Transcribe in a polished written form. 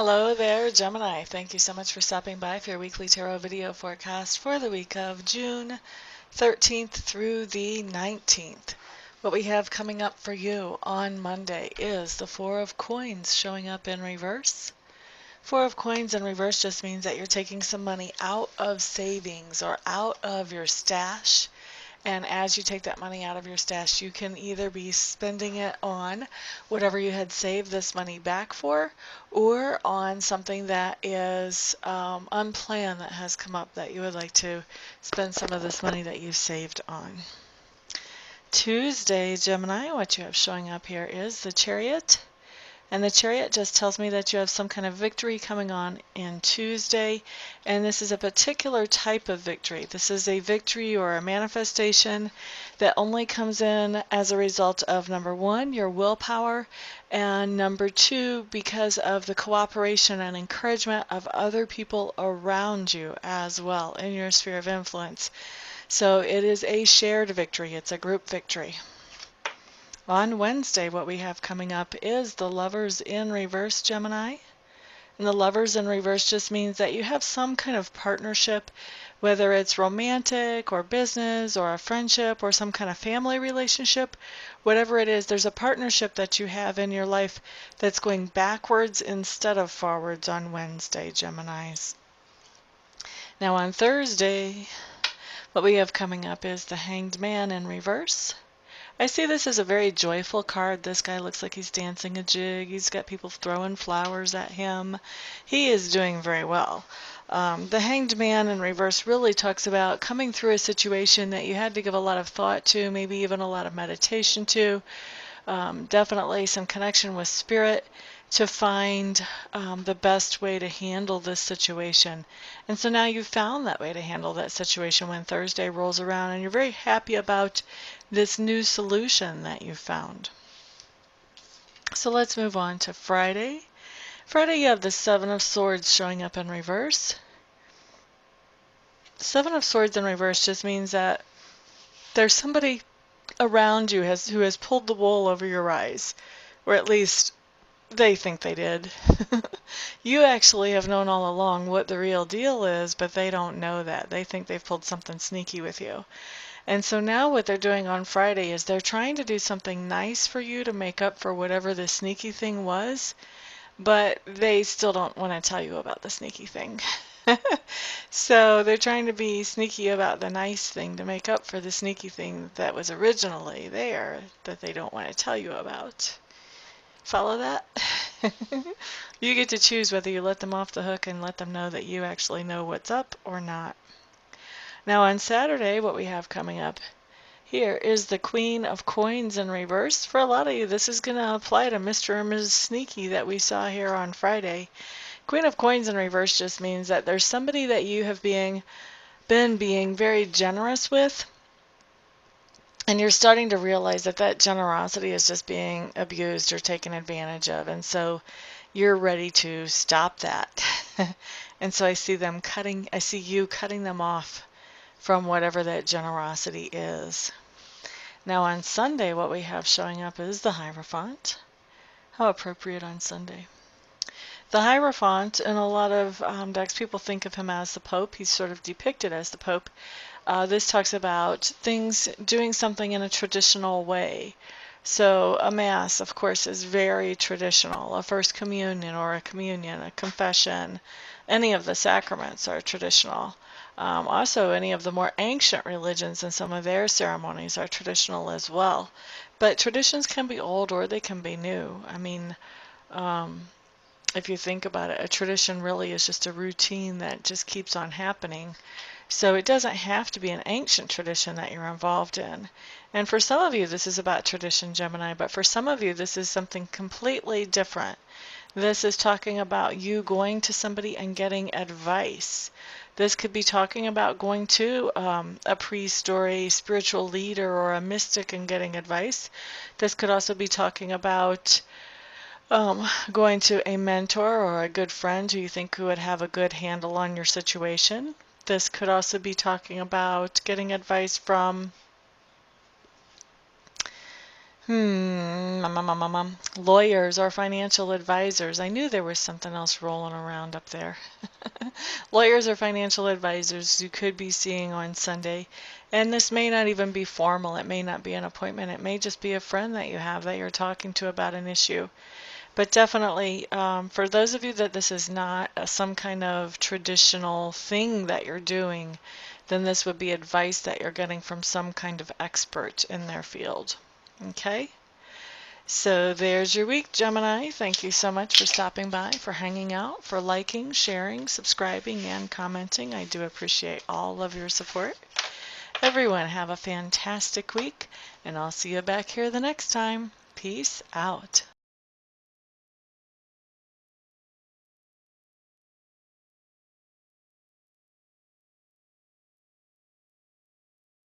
Hello there, Gemini. Thank you so much for stopping by for your weekly tarot video forecast for the week of June 13th through the 19th. What we have coming up for you on Monday is the Four of Coins showing up in reverse. Four of Coins in reverse just means that you're taking some money out of savings or out of your stash. And as you take that money out of your stash, you can either be spending it on whatever you had saved this money back for, or on something that is unplanned that has come up that you would like to spend some of this money that you've saved on. Tuesday, Gemini, what you have showing up here is the Chariot. And the Chariot just tells me that you have some kind of victory coming on in Tuesday, and this is a particular type of victory. This is a victory or a manifestation that only comes in as a result of, number one, your willpower, and number two, because of the cooperation and encouragement of other people around you as well in your sphere of influence. So it is a shared victory. It's a group victory. On Wednesday, what we have coming up is the Lovers in reverse, Gemini. And the Lovers in reverse just means that you have some kind of partnership, whether it's romantic or business or a friendship or some kind of family relationship. Whatever it is, there's a partnership that you have in your life that's going backwards instead of forwards on Wednesday, Geminis. Now on Thursday, what we have coming up is the Hanged Man in reverse. I see this as a very joyful card. This guy looks like he's dancing a jig. He's got people throwing flowers at him. He is doing very well. The Hanged Man in reverse really talks about coming through a situation that you had to give a lot of thought to, maybe even a lot of meditation to. Definitely some connection with spirit to find the best way to handle this situation. And so now you've found that way to handle that situation when Thursday rolls around, and you're very happy about this new solution that you found. So let's move on to Friday. Friday, you have the Seven of Swords showing up in reverse. Seven of Swords in reverse just means that there's somebody around you who has pulled the wool over your eyes, or at least they think they did. You actually have known all along what the real deal is, but they don't know that. They think they've pulled something sneaky with you. And so now what they're doing on Friday is they're trying to do something nice for you to make up for whatever the sneaky thing was, but they still don't want to tell you about the sneaky thing. So they're trying to be sneaky about the nice thing to make up for the sneaky thing that was originally there that they don't want to tell you about. Follow that? You get to choose whether you let them off the hook and let them know that you actually know what's up or not. Now on Saturday, what we have coming up here is the Queen of Coins in reverse. For a lot of you, this is going to apply to Mr. and Ms. Sneaky that we saw here on Friday. Queen of Coins in reverse just means that there's somebody that you have been being very generous with, and you're starting to realize that that generosity is just being abused or taken advantage of, and so you're ready to stop that. And so I see you cutting them off from whatever that generosity is. Now on Sunday, what we have showing up is the Hierophant. How appropriate on Sunday. The Hierophant, in a lot of decks, people think of him as the Pope. He's sort of depicted as the Pope. This talks about doing something in a traditional way. So a Mass, of course, is very traditional. A First Communion or a Communion, a Confession, any of the sacraments are traditional. Also, any of the more ancient religions and some of their ceremonies are traditional as well. But traditions can be old or they can be new. I mean, if you think about it, a tradition really is just a routine that just keeps on happening. So it doesn't have to be an ancient tradition that you're involved in. And for some of you, this is about tradition, Gemini, but for some of you, this is something completely different. This is talking about you going to somebody and getting advice. This could be talking about going to a priest or a spiritual leader or a mystic and getting advice. This could also be talking about going to a mentor or a good friend who you think would have a good handle on your situation. This could also be talking about getting advice from Lawyers or financial advisors. I knew there was something else rolling around up there. Lawyers or financial advisors you could be seeing on Sunday. And this may not even be formal. It may not be an appointment. It may just be a friend that you have that you're talking to about an issue. But definitely, for those of you that this is not some kind of traditional thing that you're doing, then this would be advice that you're getting from some kind of expert in their field. Okay? So there's your week, Gemini. Thank you so much for stopping by, for hanging out, for liking, sharing, subscribing, and commenting. I do appreciate all of your support. Everyone, have a fantastic week, and I'll see you back here the next time. Peace out.